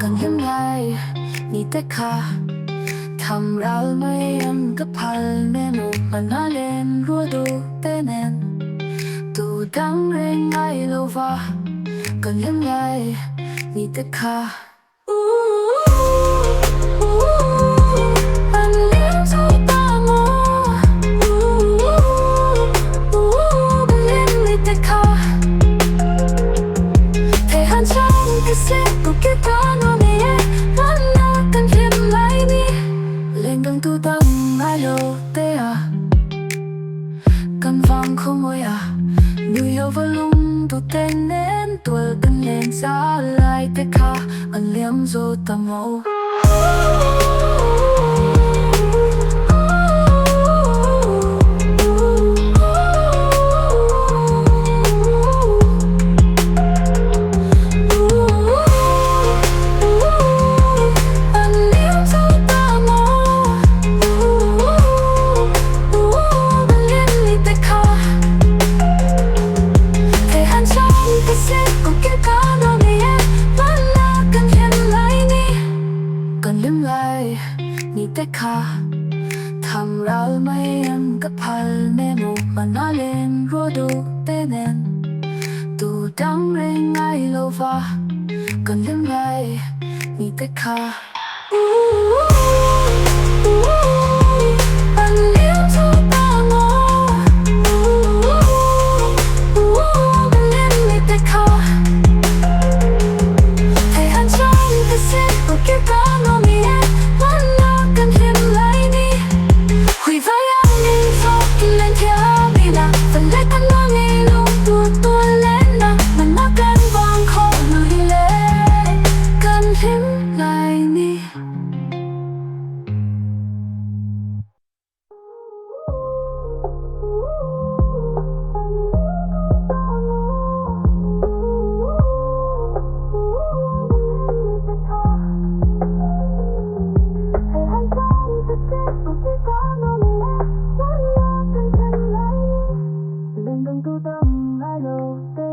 กันยังไงนี่แต่ค่ะทำเราไม่ยังกับพันเมนูมันน่าเล่นรัวดูเต้นตูดังเรงไงโลวากันยังไงนี่แต่ค่ะอันเลี้ยงโซตาโมกันเล่นนี่แต่ค่ะเทหันช่างพิเศษกูเก็บตาโนเนียวันนากันเห็นไรนี่เล่นดังตูดังไงโลเตะกันฟังขโมยNew York volume tu tenen tua kenen sa lai te kha an liam zo tamoกันลืมไลนี่แต่ค่ะทำเราไม่ยังกับพันเมนูมันน่าเล่นรัวดูเต้นตูดังเรงไงโลวากันลืมไลนี่แต่ค่ะอันเลี้ยงโซตาโมกันเล่นนี่แต่ค่ะให้หันช่างพิเศษกูเก็บตาโนมีวันนากันเห็นไรนี่คุยไฟยังยิ่งโฟกินเล่นเที่ยวมีนะฝันเล็กกันน้องนี่ลูกตัวเล่นนะมันมากันวางคอลุยเล่กันเห็นไรนี่Hãy subscribe cho kênh Ghiền Mì Gõ để không bỏ lỡ